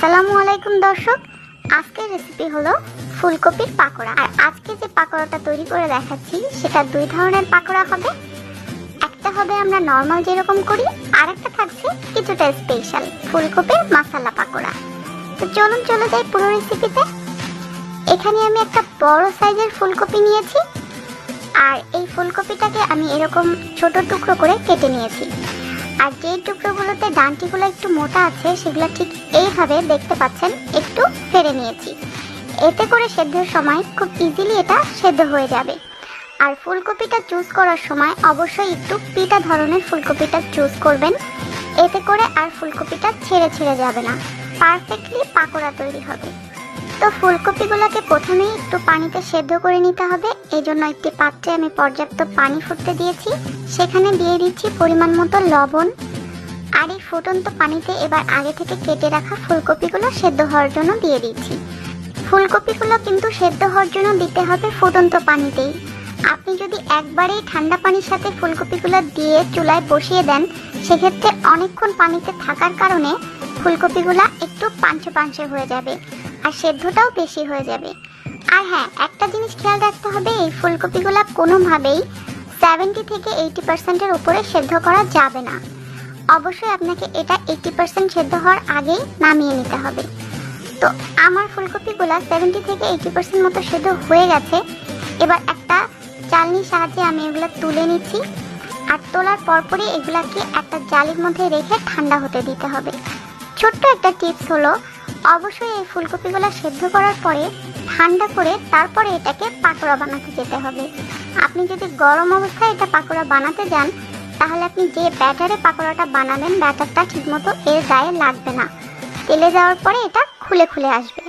আসসালামু আলাইকুম দর্শক, আজকের রেসিপি হলো ফুলকপির পাকোড়া। আর আজকে যে পাকোড়াটা তৈরি করে দেখাচ্ছি সেটা দুই ধরনের পাকোড়া হবে। একটা হবে আমরা নর্মাল যেরকম করি, আর একটা থাকছে কিছুটা স্পেশাল ফুলকপির মশলা পাকোড়া। তো চলুন চলে যাই পুরো রেসিপিতে। এখানে আমি একটা বড় সাইজের ফুলকপি নিয়েছি, আর এই ফুলকপিটাকে আমি এরকম ছোট টুকরো করে কেটে নিয়েছি। আর যে টুকরোগুলোতে ডান্টিগুলো একটু মোটা আছে সেগুলো ঠিক এইভাবে দেখতে পাচ্ছেন একটু ফেড়ে নিয়েছি। এতে করে সেদ্ধের সময় খুব ইজিলি এটা সেদ্ধ হয়ে যাবে। আর ফুলকপিটা চুজ করার সময় অবশ্যই একটু পিটা ধরনের ফুলকপিটা চুজ করবেন, এতে করে আর ফুলকপিটা ছেড়ে ছেড়ে যাবে না, পারফেক্টলি পাকোড়া তৈরি হবে। তো ফুলকপিগুলোকে প্রথমেই একটু পানিতে সেদ্ধ করে নিতে হবে। এই জন্য একটি পাত্রে আমি পর্যাপ্ত পানি ফুটতে দিয়েছি, সেখানে দিয়ে দিচ্ছি পরিমাণ মতো লবণ। আর এই ফুটন্ত পানিতে এবার আগে থেকে কেটে রাখা ফুলকপিগুলো সেদ্ধ হওয়ার জন্য দিয়ে দিচ্ছি। ফুলকপিগুলো কিন্তু সেদ্ধ হওয়ার জন্য দিতে হবে ফুটন্ত পানিতেই। আপনি যদি একবারেই ঠান্ডা পানির সাথে ফুলকপিগুলো দিয়ে চুলায় বসিয়ে দেন, সেক্ষেত্রে অনেকক্ষণ পানিতে থাকার কারণে ফুলকপিগুলো একটু পাঞ্চে পাঞ্চে হয়ে যাবে আর সেদ্ধটাও বেশি হয়ে যাবে। আর হ্যাঁ, একটা জিনিস খেয়াল রাখতে হবে, এই ফুলকপিগুলো কোনোভাবেই 70 থেকে 80% উপরে সেদ্ধ করা যাবে না। অবশ্যই আপনাকে এটা 80% সেদ্ধ হওয়ার আগেই নামিয়ে নিতে হবে। তো আমার ফুলকপিগুলো 70 থেকে 80% মতো সেদ্ধ হয়ে গেছে। এবার একটা চালনির সাহায্যে আমি এগুলো তুলে নিচ্ছি। আর তোলার পরপরই এগুলাকে একটা জালির মধ্যে রেখে ঠান্ডা হতে দিতে হবে। ছোট্ট একটা টিপস হলো, অবশ্যই এই ফুলকপিগুলো সেদ্ধ করার পরে ঠান্ডা করে তারপরে এটাকে পাকোড়া বানাতে যেতে হবে। আপনি যদি গরম অবস্থায় এটা পাকোড়া বানাতে যান, তাহলে আপনি যে ব্যাটারে পাকোড়াটা বানাবেন, ব্যাটারটা ঠিকমতো এর গায়ে লাগবে না, তেলে যাওয়ার পরে এটা খুলে খুলে আসবে।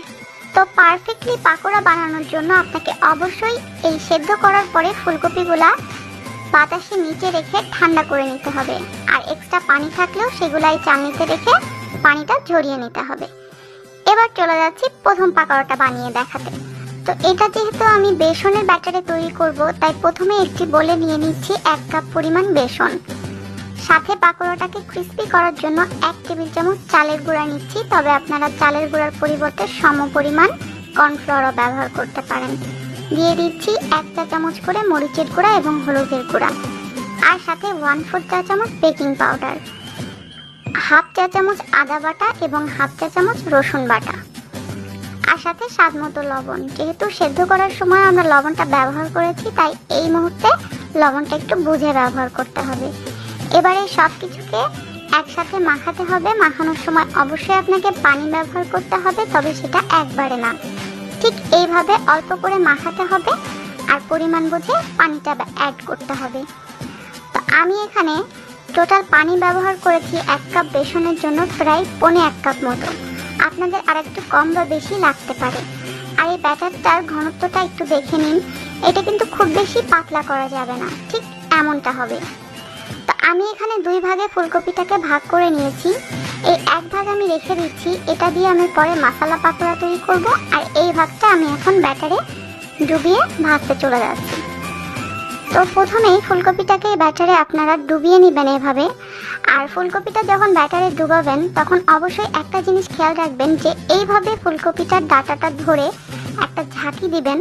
তো পারফেক্টলি পাকোড়া বানানোর জন্য আপনাকে অবশ্যই এই সেদ্ধ করার পরে ফুলকপিগুলা বাতাসে নিচে রেখে ঠান্ডা করে নিতে হবে। আর এক্সট্রা পানি থাকলেও সেগুলাই চালনিতে রেখে পানিটা ঝরিয়ে নিতে হবে। এবার চলে যাচ্ছি প্রথম পাকোড়াটা বানিয়ে দেখাতে। তো এটা যেহেতু আমি বেসনের ব্যাটারে তৈরি করব, তাই প্রথমে একটি বলে নিয়ে নিচ্ছি 1 কাপ পরিমাণ বেসন। সাথে পাকোড়াটাকে ক্রিস্পি করার জন্য 1 টেবিল চামচ চালের গুঁড়া নিচ্ছি, তবে আপনারা চালের গুঁড়ার পরিবর্তে সম পরিমাণ কর্নফ্লাওয়ারও ব্যবহার করতে পারেন। দিয়ে দিচ্ছি 1 চা চামচ করে মরিচের গুঁড়া এবং হলুদের গুঁড়া, আর সাথে 1/4 চা চামচ বেকিং পাউডার, 1/2 চা চামচ আদা বাটা এবং 1/2 চা চামচ রসুন বাটা, আর সাথে স্বাদ মতো লবণ। যেহেতু সেদ্ধ করার সময় আমরা লবণটা ব্যবহার করেছি, তাই এই মুহূর্তে লবণটা একটু বুঝে ব্যবহার করতে হবে। এবারে সব কিছুকে একসাথে মাখাতে হবে। মাখানোর সময় অবশ্যই আপনাকে পানি ব্যবহার করতে হবে, তবে সেটা একবারে না, ঠিক এইভাবে অল্প করে মাখাতে হবে। আর পরিমাণ বুঝে পানিটা অ্যাড করতে হবে। তো আমি এখানে টোটাল পানি ব্যবহার করেছি 1 কাপ বেসনের জন্য প্রায় 1.25 কাপ মতো। আপনাদের আর একটু কম বা বেশি লাগতে পারে। আর এই ব্যাটারটার ঘনত্বটা একটু দেখে নিন, এটা কিন্তু খুব বেশি পাতলা করা যাবে না, ঠিক এমনটা হবে। তো আমি এখানে 2 ভাগে ফুলকপিটাকে ভাগ করে নিয়েছি। এই 1 ভাগ আমি রেখে দিচ্ছি, এটা দিয়ে আমি পরে মশলা পাকোড়া তৈরি করব। আর এই ভাগটা আমি এখন ব্যাটারে ডুবিয়ে ভাজতে চলে যাচ্ছি। তো প্রথমেই ফুলকপিটাকে ব্যাটারে আপনারা ডুবিয়ে নেবেন এভাবে। আর ফুলকপিটা যখন ব্যাটারে ডুবাবেন, তখন অবশ্যই একটা জিনিস খেয়াল রাখবেন যে এইভাবে ফুলকপিটার ডাটাটা ধরে একটা ঝাঁকি দিবেন,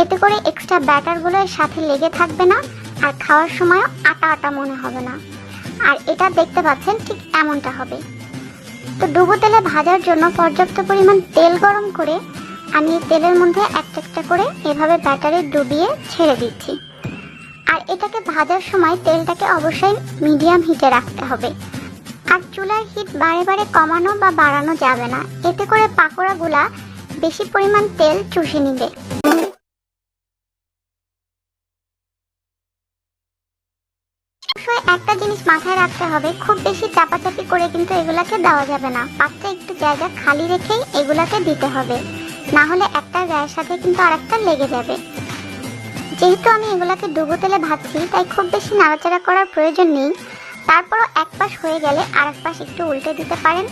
এতে করে এক্সট্রা ব্যাটারগুলো এর সাথে লেগে থাকবে না, আর খাওয়ার সময়ও আটা আটা মনে হবে না। আর এটা দেখতে পাচ্ছেন ঠিক এমনটা হবে। তো ডুবো তেলে ভাজার জন্য পর্যাপ্ত পরিমাণ তেল গরম করে আমি তেলের মধ্যে একটা একটা করে এভাবে ব্যাটারে ডুবিয়ে ছেড়ে দিচ্ছি। আর এটাকে ভাজার সময় তেলটাকে অবশ্যই মিডিয়াম হিটে রাখতে হবে। আর চুলার হিট বারে বারে কমানো বা বাড়ানো যাবে না, এতে করে পাকোড়াগুলা বেশি পরিমাণ তেল চুষে নিবে। অবশ্যই একটা জিনিস মাথায় রাখতে হবে, খুব বেশি চাপাচাপি করে কিন্তু এগুলাকে দেওয়া যাবে না। পাত্রে একটু জায়গা খালি রেখেই এগুলাকে দিতে হবে, না হলে একটা গায়ের সাথে কিন্তু আরেকটা লেগে যাবে। যেহেতু আমি এগুলাকে ডুবো তেলে ভাজছি, তাই খুব বেশি নাড়াচাড়া করার প্রয়োজন নেই। তারপরও এক পাশ হয়ে গেলে আর এক পাশ একটু উল্টে দিতে পারেন।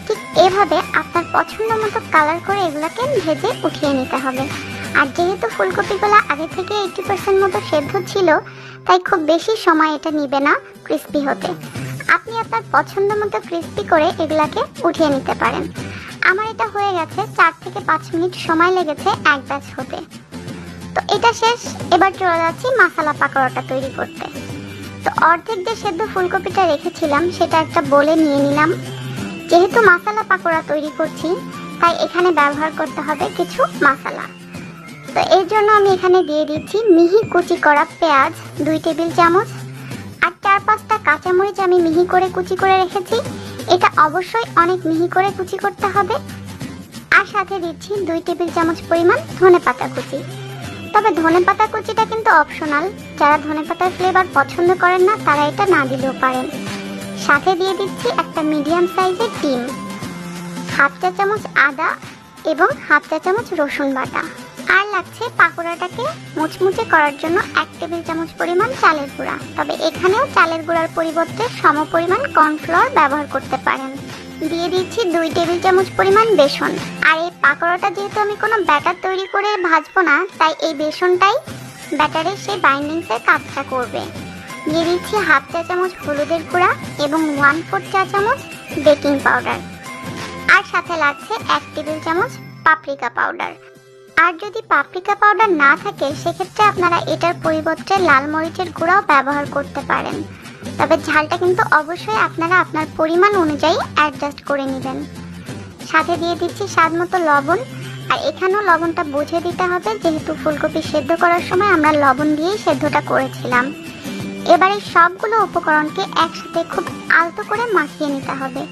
ঠিক এভাবে আপনার পছন্দ মতো কালার করে এগুলাকে ভেজে উঠিয়ে নিতে হবে। আর যেহেতু ফুলকপিগুলো আগে থেকে 80% মতো সেদ্ধ ছিল, তাই খুব বেশি সময় এটা নিবে না ক্রিস্পি হতে। আপনি আপনার পছন্দ মতো ক্রিস্পি করে এগুলাকে উঠিয়ে নিতে পারেন। আমার এটা হয়ে গেছে 4 থেকে 5 মিনিট সময় লেগেছে এক ব্যাচ হতে। তো এটা শেষ, এবার চলে যাচ্ছি মশলা পাকোড়াটা তৈরি করতে। তো অর্ধেক যে সেদ্ধ ফুলকপিটা রেখেছিলাম সেটা একটা বলে নিয়ে নিলাম। যেহেতু মশলা পাকোড়া তৈরি করছি তাই এখানে ব্যবহার করতে হবে কিছু মশলা। তো এর জন্য আমি এখানে দিয়ে দিচ্ছি মিহি কুচি করা পেঁয়াজ 2 টেবিল চামচ, আর 4-5টা কাঁচামরিচ আমি মিহি করে কুচি করে রেখেছি। এটা অবশ্যই অনেক মিহি করে কুচি করতে হবে। আর সাথে দিচ্ছি 2 টেবিল চামচ পরিমাণ ধনেপাতা কুচি। তবে ধনেপাতা কুচিটা কিন্তু অপশনাল, যারা ধনেপাতার ফ্লেভার পছন্দ করেন না তারা এটা না দিলেও পারেন। সাথে দিয়ে দিচ্ছি একটা মিডিয়াম সাইজের ডিম, 1/2 চা চামচ আদা এবং 1/2 চা চামচ রসুন বাটা। আর লাগছে পাকোড়াটাকে মুচমুচে করার জন্য 1 টেবিল চামচ পরিমাণ চালের গুঁড়া। তবে এখানেও চালের গুঁড়ার পরিবর্তে সমপরিমাণ কর্নফ্লাওয়ার ব্যবহার করতে পারেন। দিয়ে দিচ্ছি 2 টেবিল চামচ পরিমাণ বেসন। আর এই পাকোড়াটা যেহেতু আমি কোনো ব্যাটার তৈরি করে ভাজবো না, তাই এই বেসনটাই ব্যাটারের সেই বাইন্ডিংসের কাজটা করবে। দিয়ে দিচ্ছি 1/2 চা চামচ হলুদের গুঁড়া এবং 1/4 চা চামচ বেকিং পাউডার। আর সাথে লাগছে 1 টেবিল চামচ পাপরিকা পাউডার। আর যদি পাপরিকা পাউডার না থাকে সেক্ষেত্রে আপনারা এটার পরিবর্তে লাল মরিচের গুঁড়াও ব্যবহার করতে পারেন। তবে ঝালটা কিন্তু অবশ্যই আপনারা আপনার পরিমাণ অনুযায়ী অ্যাডজাস্ট করে নেবেন। সাথে দিয়ে দিচ্ছি স্বাদ মতো লবণ। আর এখানেও লবণটা বুঝে দিতে হবে, যেহেতু ফুলকপি সেদ্ধ করার সময় আমরা লবণ দিয়েই সেদ্ধটা করেছিলাম। এবারে সবগুলো উপকরণকে একসাথে খুব আলতো করে মাখিয়ে নিতে হবে।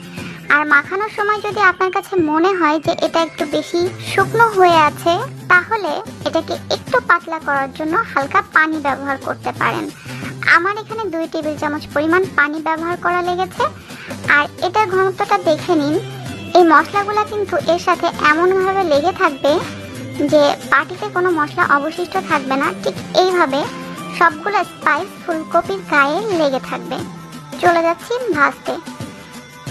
আর মাখানোর সময় যদি আপনার কাছে মনে হয় যে এটা একটু বেশি শুকনো হয়ে আছে, তাহলে এটাকে একটু পাতলা করার জন্য হালকা পানি ব্যবহার করতে পারেন। আমার এখানে 2 টেবিল চামচ পরিমাণ পানি ব্যবহার করা লেগেছে। আর এটার ঘনত্বটা দেখে নিন। এই মশলাগুলো কিন্তু এর সাথে এমনভাবে লেগে থাকবে যে পাটিতে কোনো মশলা অবশিষ্ট থাকবে না। ঠিক এইভাবে সবগুলো স্পাইস ফুলকপির গায়ে লেগে থাকবে। চলে যাচ্ছি ভাজতে।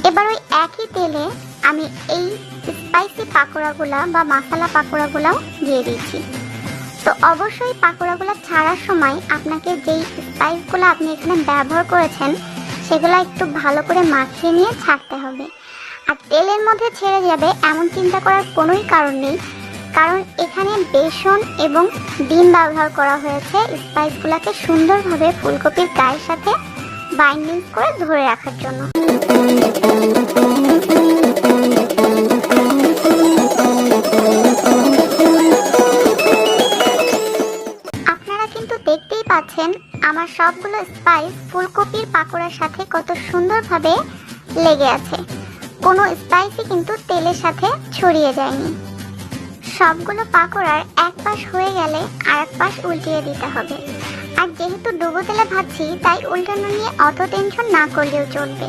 এবার ওই একই তেলে আমি এই স্পাইসি পাকোড়াগুলা বা মশলা পাকোড়াগুলাও দিয়ে দিচ্ছি। তো অবশ্যই পাকোড়াগুলো ছাড়ার সময় আপনাকে যেই স্পাইসগুলো আপনি এখানে ব্যবহার করেছেন সেগুলো একটু ভালো করে মাখিয়ে নিয়ে ছাড়তে হবে। আর তেলের মধ্যে ছেড়ে যাবে এমন চিন্তা করার কোনোই কারণ নেই, কারণ এখানে বেসন এবং ডিম ব্যবহার করা হয়েছে স্পাইসগুলোকে সুন্দরভাবে ফুলকপির গায়ের সাথে বাইন্ডিং করে ধরে রাখার জন্য। আপনারা কিন্তু দেখতেই পাচ্ছেন আমার সবগুলো স্পাইস ফুলকপির পাকোড়ার সাথে কত সুন্দরভাবে লেগে আছে। কোনো স্পাইসই কিন্তু তেলের সাথে ছড়িয়ে যায়নি। সবগুলো পাকোড়ার এক পাশ হয়ে গেলে আর এক পাশ উল্টিয়ে দিতে হবে। আর যেহেতু ডুবো তেলে ভাজছি তাই উল্টানো নিয়ে অত টেনশন না করলেও চলবে।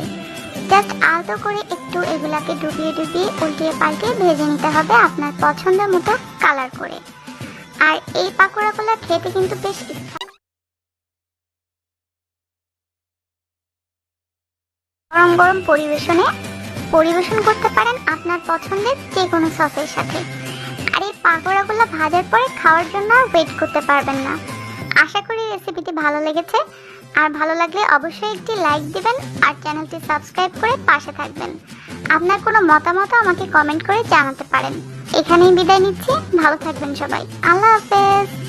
জাস্ট আলতো করে একটু এগুলাকে ডুবিয়ে ডুবিয়ে উল্টিয়ে পাল্টিয়ে ভেজে নিতে হবে আপনার পছন্দ মতো কালার করে। আর এই পাকোড়াগুলো খেতে কিন্তু বেশ গরম গরম পরিবেশন করতে পারেন আপনার পছন্দের যে কোনো সসের সাথে। আর এই পাকোড়াগুলো ভাজার পরে খাওয়ার জন্য আর ওয়েট করতে পারবেন না। আশা করি রেসিপিটি ভালো লেগেছে। আর ভালো লাগলে অবশ্যই একটি লাইক দিবেন আর চ্যানেলটি সাবস্ক্রাইব করে পাশে থাকবেন। আপনার কোনো মতামত আমাকে কমেন্ট করে জানাতে পারেন। এখানেই বিদায় নিচ্ছি। ভালো থাকবেন সবাই। আল্লাহ হাফেজ।